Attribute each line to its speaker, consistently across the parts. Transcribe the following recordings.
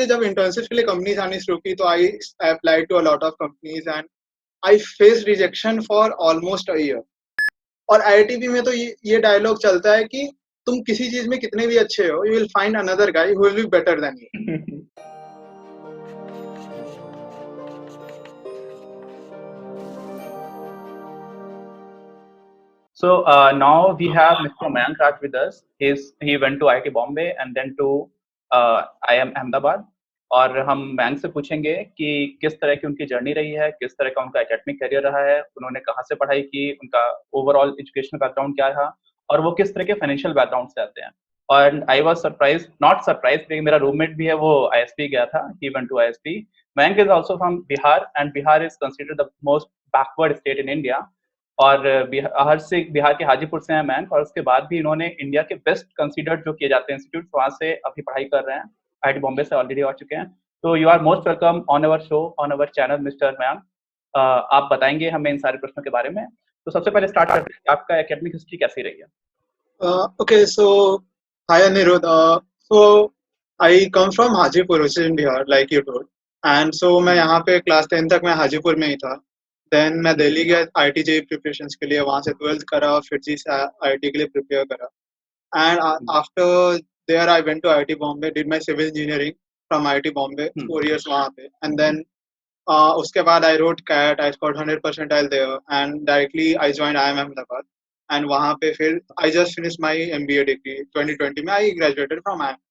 Speaker 1: ये जब इंटर्नशिप के लिए कंपनीज आनी शुरू की तो I apply to a lot of companies and I face rejection for almost a year. और आईआईटीबी में तो ये डायलॉग चलता है कि तुम किसी चीज में कितने भी अच्छे हो, you will find another guy who will be better than you.
Speaker 2: So now we have Mr. Mayank Raj with us. He went to IIT Bombay and then to IIM Ahmedabad. और हम मयंक से पूछेंगे कि किस तरह की उनकी जर्नी रही है, किस तरह का उनका एकेडमिक करियर रहा है, उन्होंने कहाँ से पढ़ाई की, उनका ओवरऑल एजुकेशनल बैकग्राउंड क्या रहा और वो किस तरह के फाइनेंशियल बैकग्राउंड से आते हैं। और I was surprise, not surprise, क्योंकि मेरा रूममेट भी है, वो आईएसपी गया था, he went to ISP. Mayank is also from Bihar and Bihar is considered the most backward state in India. और बिहार के हाजीपुर से हैं मयंक, और उसके बाद भी इन्होंने इंडिया के बेस्ट कंसीडर्ड जो किए जाते हैं इंस्टीट्यूट, वहाँ से अभी पढ़ाई कर रहे हैं। आईआईटी बॉम्बे से ऑलरेडी आ चुके हैं। तो you are most welcome on our show, on our channel mister Mayank. आप बताएंगे हमें इन सारे प्रश्नों के बारे में। तो सबसे पहले स्टार्ट करते हैं, आपका एकेडमिक हिस्ट्री कैसी रही है?
Speaker 1: Okay, so hi Aniruddh, so I come from Hajipur which is in Bihar like you told, and so मैं यहाँ पे क्लास 10 तक मैं हाजीपुर में ही था। देन मैं दिल्ली गया आईआईटी जेईई प्रिपरेशंस के लिए, वहाँ से 12th करा, फिर जी से आईआईटी के लिए प्रिपेयर करा। And after there, I went to IIT Bombay, did my civil engineering from IIT Bombay, 4 years वहाँ पे, and then उसके बाद I wrote CAT, I scored 100 percentile there, and directly I joined IIM Ahmedabad, and वहाँ पे फिर I just finished my MBA degree 2020 में I graduated from IIM।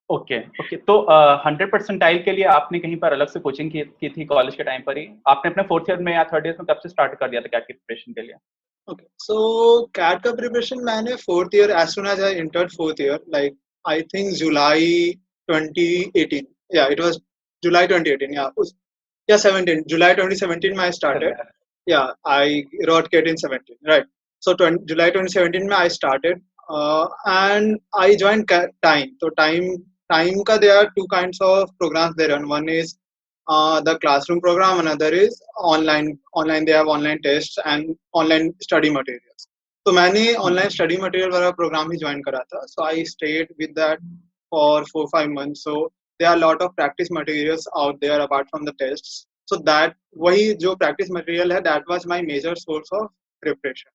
Speaker 2: Okay तो 100 percentile के लिए आपने कहीं पर अलग से कोचिंग की थी कॉलेज के टाइम पर ही? आपने अपने 4th ईयर में या 3rd ईयर में कब से स्टार्ट कर दिया था कैट की प्रिपरेशन के लिए?
Speaker 1: Okay, so CAT का प्रिपरेशन मैंने 4th year, as soon as I entered 4th year, like I think July 2018, yeah, it was July 2018, yeah 17, July 2017 में I started, yeah, I wrote CAT in 17, right? So July 2017 में I started, and I joined Time. So Time का there are two kinds of programs they run. One is the classroom program, another is online. They have online tests and online study materials. तो मैंने online study material वाला program ही join करा था. So I stayed with that for 4-5 months. So there are a lot of practice materials out there apart from the tests. So that वही जो practice material है, that was my major source of preparation.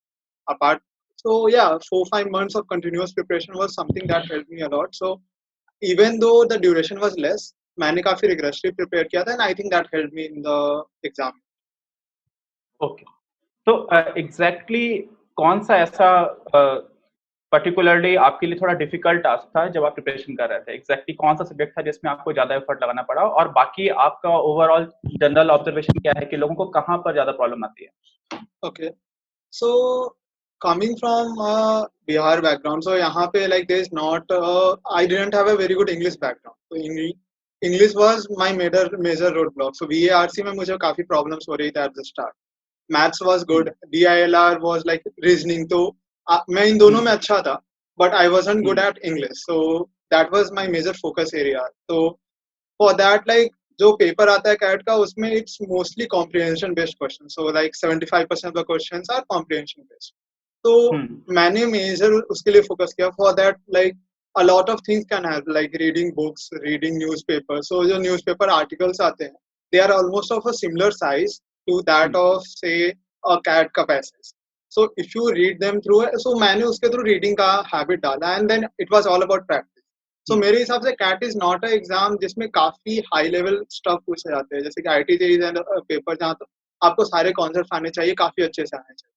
Speaker 1: Apart, so yeah, 4-5 months of continuous preparation was something that helped me a lot. So even though the duration was less, मैंने काफी rigorously prepare किया था, and I think that helped me in the exam.
Speaker 2: Okay, तो exactly कौन सा ऐसा particularly आपके लिए थोड़ा डिफिकल्ट टास्क था जब आप प्रिपरेशन कर रहे थे? एग्जैक्टली कौन सा सब्जेक्ट था जिसमें आपको ज्यादा एफर्ट लगाना पड़ा? और बाकी आपका ओवरऑल जनरल ऑब्जर्वेशन क्या है कि लोगों को कहाँ पर ज्यादा प्रॉब्लम आती है?
Speaker 1: Okay, so coming from Bihar background, so यहाँ पे like there is not I didn't have a very good English background. So English was my major roadblock. So VARC में मुझे काफी problems हो रही थी at the start. Maths was good, DILR was like reasoning. तो मैं इन दोनों में अच्छा था, but I wasn't good at English. So that was my major focus area. So for that, like जो पेपर आता है कैट का, उसमें it's mostly comprehension based question. So like 75% of the questions are comprehension based. तो मैंने major उसके लिए focus किया. For that like a lot of things can help, like reading books, reading newspapers. So जो newspaper articles आते हैं, they are almost of a similar size to that of say a CAT का passage. So if you read them through, so मैंने उसके through reading का habit डाला, and then it was all about practice. So मेरे हिसाब से CAT is not a exam जिसमें काफी high level stuff पूछे जाते हैं, जैसे कि IIT JEE and पेपर जहाँ तो आपको सारे कॉन्सेप्ट आने चाहिए, काफी अच्छे से आने चाहिए.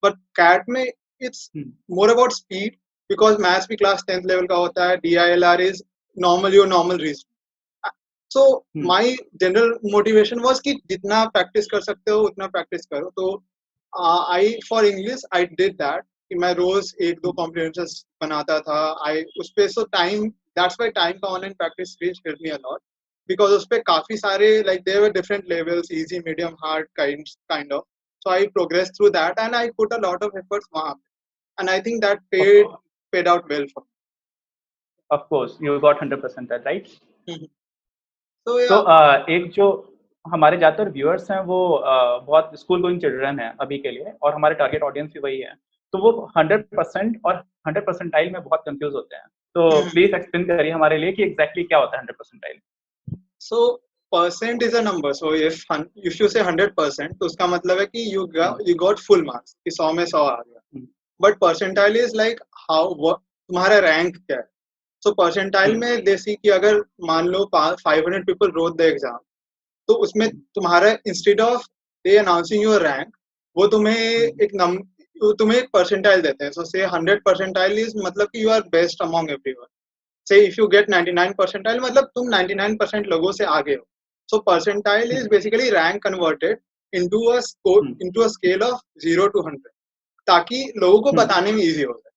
Speaker 1: But CAT में it's more about speed, because maths भी क्लास 10th लेवल का होता है, DILR is normal reason. So my general motivation was कि जितना प्रैक्टिस कर सकते हो उतना प्रैक्टिस करो. तो I for English I did that कि मैं रोज 1-2 comprehensions बनाता था. I उस पे so time, that's why time का online practice helped me a lot, because उस पे काफी सारे like there were different levels, easy, medium, hard kind of. So I progressed through that and I put a lot of efforts वहाँ पे, and I think that paid out well for me.
Speaker 2: Of course, you got 100% right.
Speaker 1: So yeah.
Speaker 2: तो एक जो हमारे ज़्यादातर viewers हैं वो बहुत स्कूल गोइंग चिल्ड्रन हैं अभी के लिए, और हमारे टारगेट ऑडियंस भी वही है. तो वो 100% और 100 परसेंटाइल में बहुत कंफ्यूज होते हैं. तो प्लीज एक्सप्लेन करिए हमारे लिए कि एग्जैक्टली क्या होता है 100 percentile.
Speaker 1: So percent is a number. So if you say 100%, तो उसका मतलब है कि you got full marks, कि 100 में 100 आ गया. But percentile is like तुम्हारा रैंक क्या है. So percentile में जैसे कि अगर मान लो 500 people wrote the exam, तो उसमें तुम्हारा instead of they announcing your rank, वो तुम्हें एक परसेंटाइल देते हैं. सो से 100 परसेंटाइल इज मतलब कि you are best among everyone. Say if you get 99 percentile मतलब तुम 99% लोगों से आगे हो. So percentile is basically rank converted into a scale of 0 to 100, ताकि लोगों को बताने में इजी हो जाए.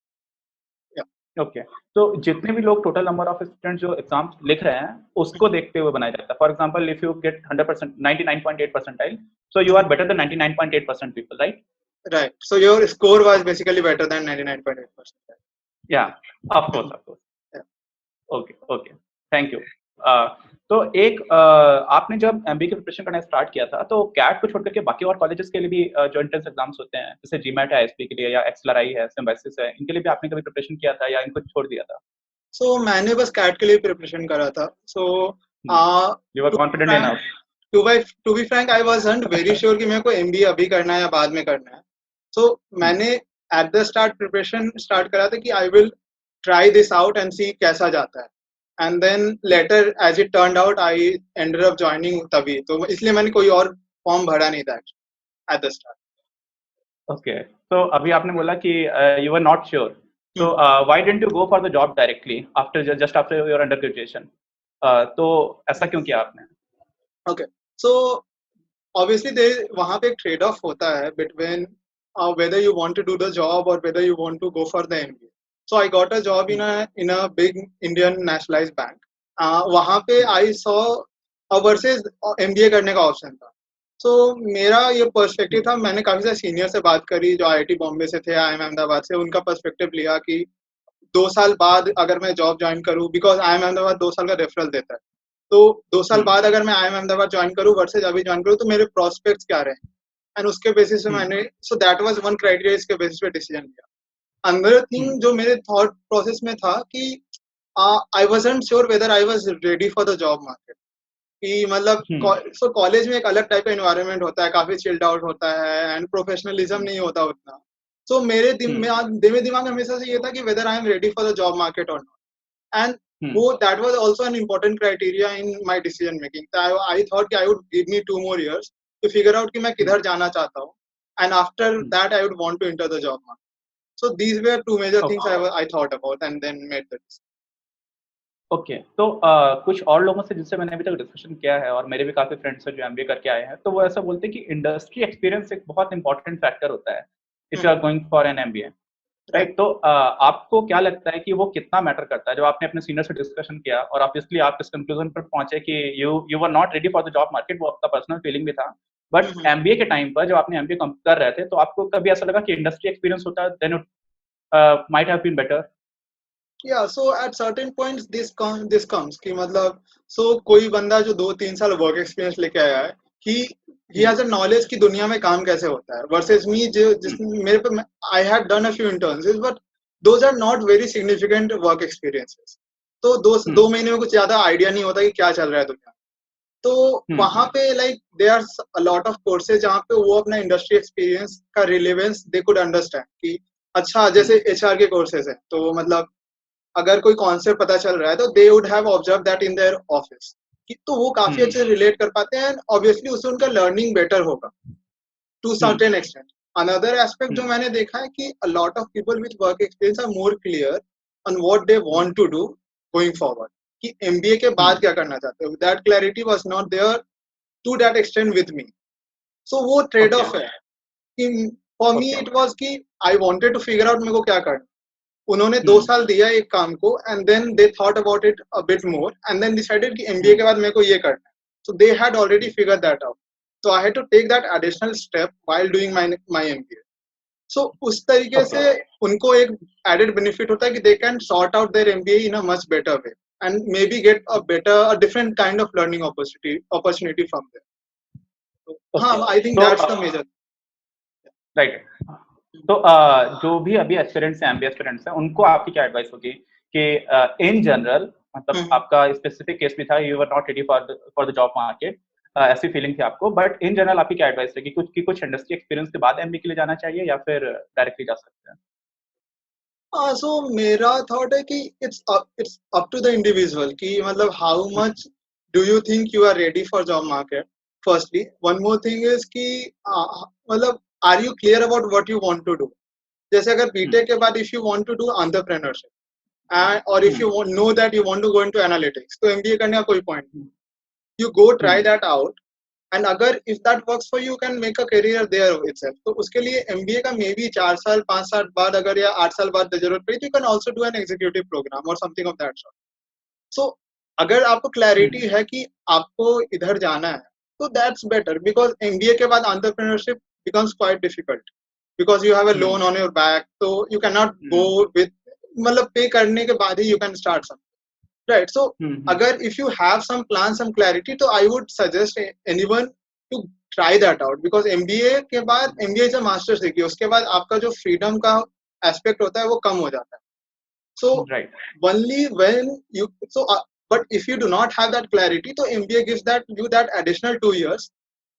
Speaker 2: ओके, तो जितने भी लोग टोटल नंबर ऑफ स्टूडेंट जो एग्जाम लिख रहे हैं उसको देखते हुए बनाया जाता है. For example if you get 100% 99.8 percentile, so you are better than 99.8% people, right?
Speaker 1: Right. So your score was basically better than 99.8%.
Speaker 2: Yeah, of course.
Speaker 1: Yeah.
Speaker 2: Okay, thank you. तो एक आपने जब एमबीए की प्रिपरेशन करना स्टार्ट किया था तो cat को छोड़ करके बाकी और कॉलेजेस के लिए भी जो एंट्रेंस एग्जाम्स होते हैं जैसे जीमैट है एसपी के लिए या एक्सएलआरआई है सिम्बायोसिस है, इनके लिए भी आपने कभी प्रिपरेशन किया था या इनको छोड़ दिया था?
Speaker 1: So मैंने बस कैट के लिए प्रिपरेशन करा था. So
Speaker 2: you were confident enough?
Speaker 1: To be frank I wasn't very sure कि मेरे को एमबीए अभी करना है या बाद में करना है. So मैंने at the start preparation start करा था कि I will try this out and see कैसा जाता है. And then later as it turned out I ended up joining तभी, तो इसलिए मैंने कोई और फॉर्म भरा नहीं था एट द स्टार्ट.
Speaker 2: ओके, तो अभी आपने बोला कि you were not sure, so why didn't you go for the job directly after just after your under graduation? तो ऐसा क्यों किया आपने?
Speaker 1: Okay, so obviously वहाँ पे एक ट्रेड ऑफ होता है between whether you want to do the job or whether you want to go for the MBA. So I got a job in a big Indian nationalized bank. वहाँ पे I saw versus MBA करने का option था. So मेरा ये perspective था, मैंने काफी सारे सीनियर से बात करी जो आईआईटी बॉम्बे से थे, आईएम अहमदाबाद से, उनका पर्सपेक्टिव लिया कि 2 साल बाद अगर मैं जॉब ज्वाइन करूं, बिकॉज आईएम अहमदाबाद 2 साल का रेफरल देता है, तो 2 साल बाद अगर मैं आईएम अहमदाबाद ज्वाइन करूं वर्सेज अभी ज्वाइन करूं तो मेरे प्रोस्पेक्ट्स क्या रहे. एंड उसके बेसिस पे मैंने, so that was one criteria, इसके बेसिस पे डिसीजन लिया. अनदर थिंग जो मेरे थॉट प्रोसेस में था कि I wasn't sure whether I was ready for the job market. कि मतलब सो कॉलेज में एक अलग टाइप का एनवायरनमेंट होता है, काफी चिल्ड आउट होता है एंड प्रोफेशनलिज्म नहीं होता उतना. सो मेरे दिमाग में हमेशा से ये था कि whether I am ready for the job market और नॉट. एंड वो that was also an important criteria in my decision making. I thought कि I would give me 2 more years to figure out कि मैं किधर जाना चाहता हूँ, and after that I would want to enter the job market. So these were 2 major things I thought about and then made the decision.
Speaker 2: Okay, तो कुछ और लोगों से जिनसे मैंने अभी तक डिस्कशन किया है और मेरे भी काफी फ्रेंड्स हैं जो एमबीए करके आए हैं, तो वो ऐसा बोलते हैं कि इंडस्ट्री एक्सपीरियंस एक बहुत इंपॉर्टेंट फैक्टर होता है if you are going for an MBA, right? तो आपको क्या लगता है कि वो कितना मैटर करता है? जब आपने अपने सीनियर से डिस्कशन किया और ऑब्वियसली आप इस कंक्लूजन पर पहुंचे कि you were not ready for the job market, वो आपका पर्सनल फीलिंग भी था, बट एमबीए के टाइम पर जब आपने एमबीए कर रहे थे तो आपको कभी ऐसा लगा कि इंडस्ट्री एक्सपीरियंस होता then it might have been better?
Speaker 1: Yeah, so at certain points this comes कि मतलब, so कोई बंदा जो 2-3 साल वर्क एक्सपीरियंस लेके आया है, he has a knowledge कि दुनिया में काम कैसे होता है, versus me जिसमें मेरे पे I had done a few internships but those are not very significant work experiences. तो 2 महीने में कुछ ज्यादा आइडिया नहीं होता कि क्या चल रहा है दुनिया में. तो वहां पे like there are a lot of courses जहाँ पे वो अपना इंडस्ट्री एक्सपीरियंस का रिलेवेंस they could understand कि अच्छा जैसे एचआर के कोर्सेज है, तो मतलब अगर कोई कॉन्सेप्ट पता चल रहा है तो they would have observe that in their office, तो वो काफी अच्छे से रिलेट कर पाते हैं, ऑब्वियसली उससे उनका लर्निंग बेटर होगा to certain extent. Another aspect जो मैंने देखा है कि a lot of people with work experience are more clear on what they want to do going forward, कि एमबीए के बाद क्या करना चाहते हो. That clarity was not there to that extent with me. So वो ट्रेड ऑफ है कि फॉर मी इट वाज कि I wanted to figure out मेरे को क्या करना. उन्होंने 2 साल दिया एक काम को and then they thought about it a bit more and then decided कि एमबीए के बाद मेरे को ये करना है. So they had already figure that out, so I had to take that additional step while doing my MBA. So उस तरीके से उनको एक added benefit होता है कि they can sort out their MBA in a much better way and maybe get a different kind of learning opportunity from there. So हाँ, I think that's the major.
Speaker 2: Right. तो जो भी अभी aspirants हैं, MBA aspirants हैं, उनको आपकी क्या एडवाइस होगी कि इन जनरल मतलब
Speaker 1: हम्म।
Speaker 2: आपका स्पेसिफिक केस भी था, you were not ready for the job market, ऐसी फीलिंग थी आपको, बट इन जनरल आपकी क्या एडवाइस है कि कुछ इंडस्ट्री एक्सपीरियंस के बाद एमबीए के लिए जाना चाहिए या फिर डायरेक्टली जा सकते हैं?
Speaker 1: सो मेरा थॉट है कि it's up to the individual कि मतलब how much do you think you are ready for job market. Firstly one more thing is कि मतलब are you clear about what you want to do. जैसे अगर BTech के बाद if you want to do entrepreneurship and और if you know that you want to go into analytics तो MBA करने का कोई पॉइंट नहीं। You go try that out and अगर if that works for you can make a career there itself. तो उसके लिए एमबीए का मे बी 4 साल 5 साल बाद अगर या 8 साल बाद जरूरत पड़ी तो you can also do an executive program और something of that sort. So अगर आपको क्लैरिटी है कि आपको इधर जाना है तो दैट्स बेटर बिकॉज एमबीए के बाद entrepreneurship becomes quite difficult because you have a loan on your back. तो you can not go with मतलब पे करने के बाद ही you can start something, right? So agar if you have some plan, some clarity, so I would suggest anyone to try that out because MBA के बाद MBA is a master's degree, उसके बाद आपका जो freedom का aspect होता है वो कम हो जाता है। So
Speaker 2: right
Speaker 1: only when you but if you do not have that clarity, so MBA gives that you that additional 2 years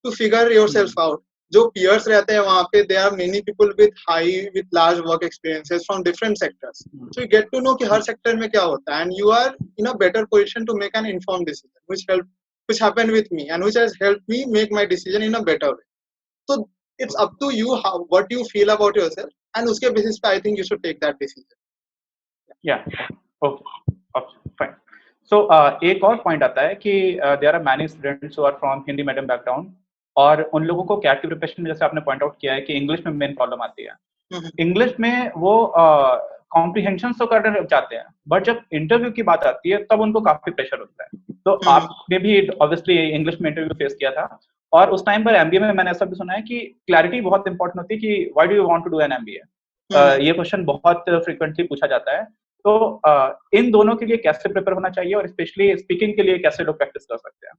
Speaker 1: to figure yourself out. जो peers रहते हैं वहाँ पे there are many people with large work experiences from different sectors. So you get to know कि हर sector में क्या होता है and you are in a better position to make an informed decision which happened with me and which has helped me make my decision in a better way. So it's up to you what you feel about yourself and उसके basis पे I think you should take that decision.
Speaker 2: या okay fine. So एक और point आता है कि there are many students who are from Hindi medium background और उन लोगों को कैट की प्रिपरेशन में जैसे आपने पॉइंट आउट किया है कि इंग्लिश में मेन प्रॉब्लम आती है। इंग्लिश में वो कॉम्प्रिहेंशन तो करने जाते हैं बट जब इंटरव्यू की बात आती है तब उनको काफी प्रेशर होता है। तो आपने भी ऑब्वियसली इंग्लिश में इंटरव्यू फेस किया था और उस टाइम पर एमबीए में मैंने ऐसा भी सुना है कि क्लैरिटी बहुत इंपॉर्टेंट होती है कि why do you want to do an MBA. ये क्वेश्चन बहुत फ्रिक्वेंटली पूछा जाता है। तो इन दोनों के लिए कैसे प्रिपेयर होना चाहिए और स्पेशली स्पीकिंग के लिए कैसे लोग प्रैक्टिस कर सकते हैं?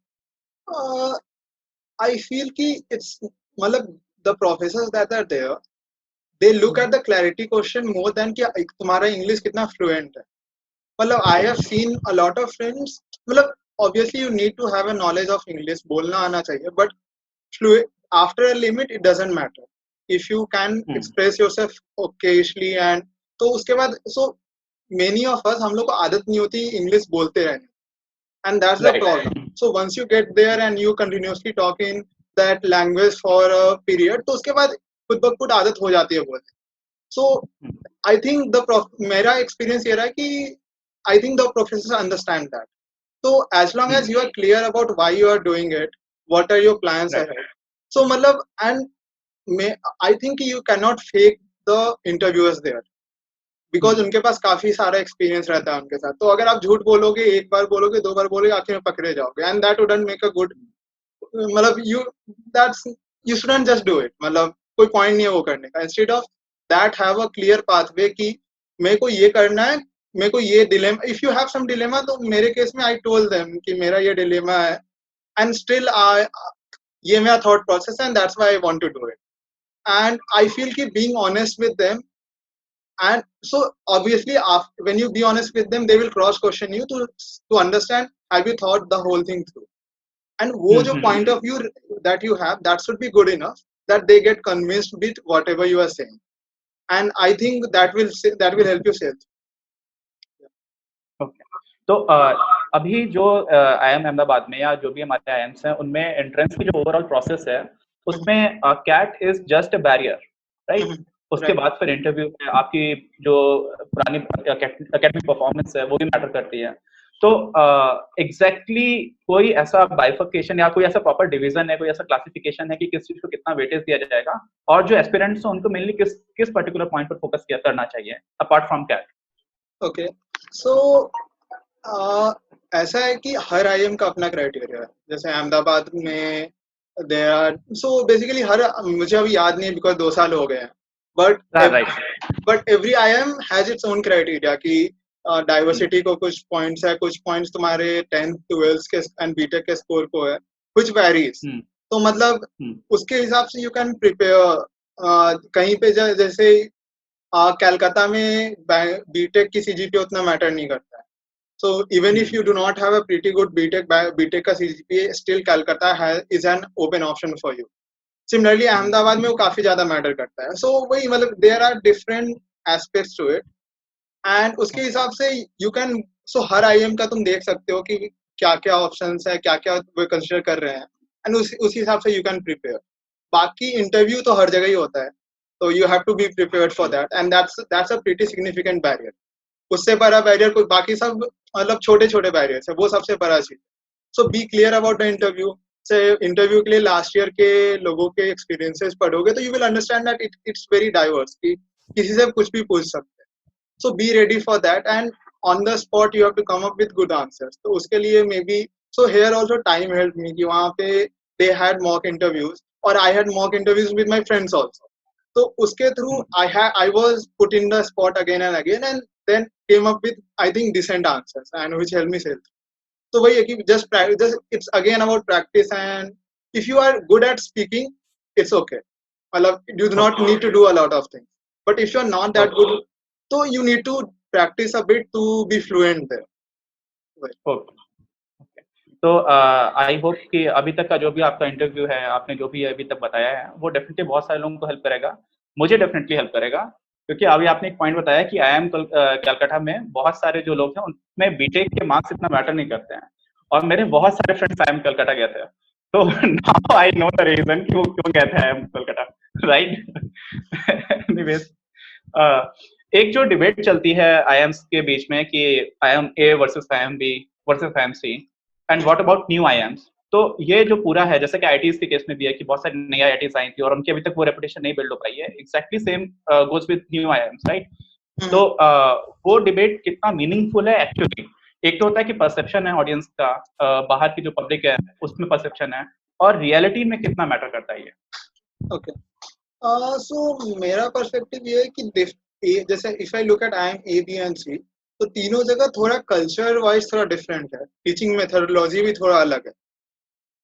Speaker 1: I feel कि it's मतलब the professors that are there they look at the clarity question more than कि तुम्हारा इंग्लिश कितना फ्लुएंट है। मतलब I have seen a lot of friends मतलब obviously you need to have a knowledge of English बोलना आना चाहिए but after a limit it doesn't matter if you can express yourself occasionally and तो उसके बाद so many of us हम लोग को आदत नहीं होती इंग्लिश बोलते रहने and that's the problem. So once you get there and you continuously talk in that language for a period तो उसके बाद खुद ब खुद आदत हो जाती है बोलने। So I think मेरा experience ये रहा है कि I think the professors understand that. So as long as you are clear about why you are doing it, what are your plans ahead. So मतलब and I think you cannot fake the interviewers there. Because उनके पास काफी सारा experience रहता है उनके साथ। तो अगर आप झूठ बोलोगे एक बार बोलोगे 2 बार बोलोगे आखिर में पकड़े जाओगे and that wouldn't make a good मतलब you shouldn't just do it मतलब कोई पॉइंट नहीं है वो करने का। Instead of that have a clear pathway कि मेरे को ये करना है मेरे को ये dilemma if you have some dilemma तो मेरे केस में आई टोल्ड देम कि मेरा ये डिलेमा है एंड स्टिल ये मेरा थॉट प्रोसेस है and that's why I want to do it and I feel कि being honest with them and so obviously when you be honest with them they will cross question you to understand have you thought the whole thing through and wo jo point of view that you have that should be good enough that they get convinced with whatever you are saying and I think that will help you sell.
Speaker 2: Okay तो अभी जो IIM Ahmedabad में या जो भी हमारे IIMs हैं उनमें एंट्रेंस की जो ओवरऑल प्रोसेस है उसमें CAT is just a barrier right. उसके बाद फिर इंटरव्यू में आपकी जो पुरानी एकेडमिक परफॉर्मेंस है वो भी मैटर करती है। तो एग्जैक्टली कोई ऐसा बाइफर्केशन या कोई ऐसा प्रॉपर डिवीजन है कोई ऐसा क्लासिफिकेशन है कि किस चीज को कितना वेटेज दिया जाएगा और जो एस्पिरेंट्स हैं उनको मेनली किस पर्टिकुलर पॉइंट पर फोकस करना चाहिए apart from CAT?
Speaker 1: Okay so ऐसा है कि हर आईएम का अपना क्राइटेरिया है। जैसे अहमदाबाद में देयर आर सो बेसिकली हर मुझे अभी याद नहीं बिकॉज 2 साल हो गए हैं but every IIM has its own criteria कि डाइवर्सिटी को कुछ पॉइंट्स है कुछ पॉइंट्स तुम्हारे 10th 12th के एंड बीटेक के स्कोर को है कुछ वेरीज। तो मतलब उसके हिसाब से यू कैन प्रिपेयर कहीं पे जैसे कलकत्ता में बीटेक की सीजीपीए उतना मैटर नहीं करता है. So even if you do not have a pretty good BTech का CGPA, still Calcutta is an open option for you. Similarly, Ahmedabad में वो काफी ज्यादा मैटर करता है. So वही मतलब there are different aspects to it. And उसके हिसाब से you can, so her IIM का तुम देख सकते हो कि क्या क्या ऑप्शंस है, क्या क्या वो कंसिडर कर रहे हैं, एंड उसी हिसाब से यू कैन प्रिपेयर. बाकी इंटरव्यू तो हर जगह ही होता है, तो you have to be prepared for that, and that's a pretty significant barrier. उससे बड़ा बैरियर कोई, बाकी सब मतलब छोटे छोटे बैरियर्स है, वो सबसे बड़ा चीज. So be clear about the interview. से इंटरव्यू के लिए लास्ट ईयर के लोगों के एक्सपीरियंसेस पढ़ोगे तो you will understand that it's very diverse, कि किसी से कुछ भी पूछ सकते हैं. So be ready for that, and on the spot you have to come up with good answers. तो उसके लिए maybe, so here also time help me, कि वहाँ पे दे हैड मॉक इंटरव्यूज और I had mock interviews with my friends also. तो उसके through I was put in the spot again and again, and then came up with, I think, decent answers, and which helped me sell. So वही है कि just practice, just it's again about practice, and if you are good at speaking, it's okay. मतलब you do not need to do a lot of things. But if you're not that good, so you need to practice a bit to be fluent there.
Speaker 2: Okay. तो I hope कि अभी तक का जो भी आपका interview है, आपने जो भी अभी तक बताया है, वो डेफिनेटली बहुत सारे लोगों को हेल्प करेगा. मुझे डेफिनेटली हेल्प करेगा, क्योंकि अभी आपने एक पॉइंट बताया कि IIM कलकत्ता में बहुत सारे जो लोग हैं उनमें बीटेक के मार्क्स इतना मैटर नहीं करते हैं, और मेरे बहुत सारे फ्रेंड्स IIM कलकत्ता गए थे. तो now I know the reason क्यों क्यों गए थे IIM कलकत्ता, राइट. एनीवेज, एक जो डिबेट चलती है IIMs के बीच में कि IIM A versus IIM B versus IIM C, and what about new IIMs. तो ये जो पूरा है, जैसे कि IITs के केस में भी है कि बहुत सारी नई IITs आई थी और उनकी अभी तक वो रेपुटेशन नहीं बिल्ड हो पाई है. Exactly same goes with new IIMs, right. तो वो डिबेट कितना मीनिंगफुल है एक्चुअली. एक तो होता है कि परसेप्शन है ऑडियंस का, बाहर की जो पब्लिक है उसमें परसेप्शन है, और रियलिटी में कितना मैटर करता है ये.
Speaker 1: ओके. सो मेरा पर्सपेक्टिव ये है कि जैसे if I look at IIM A, B and C, तो तीनों जगह थोड़ा कल्चर वाइज थोड़ा डिफरेंट है, टीचिंग मेथोडोलॉजी भी थोड़ा अलग है.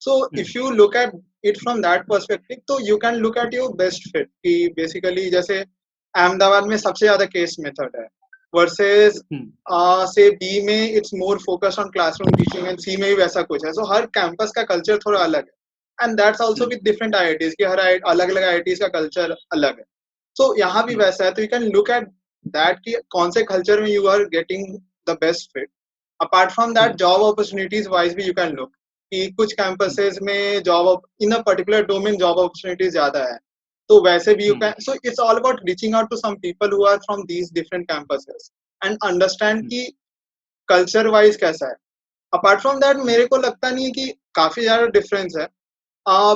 Speaker 1: So if you look at it from that perspective, तो you can look at your best fit, कि बेसिकली जैसे अहमदाबाद में सबसे ज्यादा केस मेथड है, वर्सेस से बी में it's more focus on classroom teaching, and C में भी वैसा कुछ है. सो हर कैंपस का कल्चर थोड़ा अलग है, and that's also with different IITs, कि हर अलग अलग IITs का कल्चर अलग है. सो यहाँ भी वैसा है, तो you can look at that कि कौन से कल्चर में you are getting the best fit. Apart from that, job opportunities wise भी यू कैन लुक कि कुछ कैंपसेस में job in a particular domain job opportunities ज्यादा है, तो वैसे भी you can. So it's all about reaching out to some people who are from these different campuses and understand कि कल्चर वाइज कैसा है. अपार्ट फ्रॉम दैट मेरे को लगता नहीं है कि काफी ज्यादा डिफरेंस है,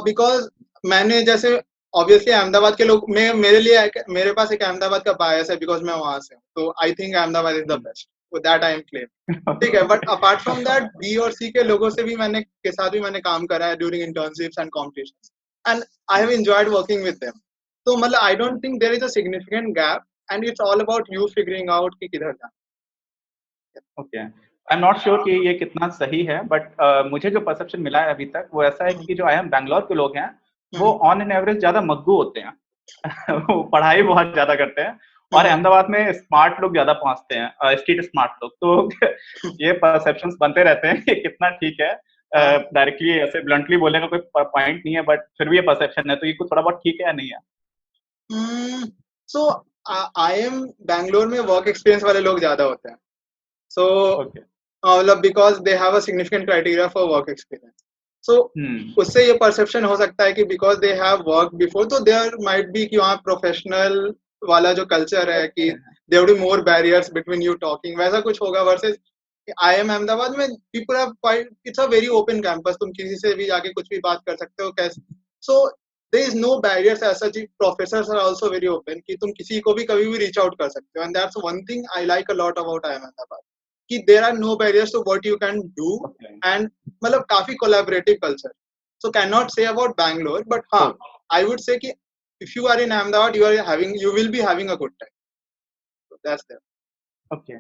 Speaker 1: बिकॉज मैंने जैसे ऑब्वियसली अहमदाबाद के लोग, मेरे पास एक अहमदाबाद का बायस है बिकॉज मैं वहां से हूँ, तो I think Ahmedabad is the best, that I am claim. ठीक है, but apart from that B और सी के लोगों से भी के साथ भी मैंने काम करा है during internships and competitions, and I have enjoyed working with them. तो मतलब I don't think there is a significant gap, and it's all about you figuring out कि किधर जाना.
Speaker 2: Okay. I am not sure कि ये कितना सही है, बट मुझे जो परसेप्शन मिला है अभी तक वो ऐसा है कि जो IIM बैंगलोर के लोग हैं वो ऑन एन एवरेज ज्यादा मग्गू होते हैं. वो पढ़ाई बहुत ज्यादा करते हैं, और अहमदाबाद में स्मार्ट लोग ज्यादा पहुंचते हैं, स्ट्रीट स्मार्ट लोग. तो ये परसेप्शंस बनते रहते हैं कि कितना ठीक है. डायरेक्टली ऐसे ब्लंटली बोलने का कोई पॉइंट नहीं है, बट फिर भी ये परसेप्शन है, तो ये कुछ थोड़ा बहुत ठीक है या नहीं है.
Speaker 1: सो IIM बैंगलोर में वर्क एक्सपीरियंस वाले लोग ज्यादा होते हैं. So, मतलब because they have a significant criteria for work experience. So, उससे ये perception हो सकता है कि because they have worked before, तो there might be कि वहाँ professional वाला जो culture है कि there would be more barriers between you talking, वैसा कुछ होगा. versus IIM अहमदाबाद में people are quite, it's a very open campus, तुम किसी से भी जाके कुछ भी बात कर सकते हो कैसे. So, there is no barriers as such. Professors are also very open कि तुम किसी को भी कभी भी reach out कर सकते हो, and that's one thing I like a lot about IIM Ahmedabad, कि there are no barriers to what you can do, and मतलब काफी collaborative culture. So cannot say about Bangalore, but हाँ, I would say कि if you are in Ahmedabad, you will be having a good time. So that's there.
Speaker 2: Okay.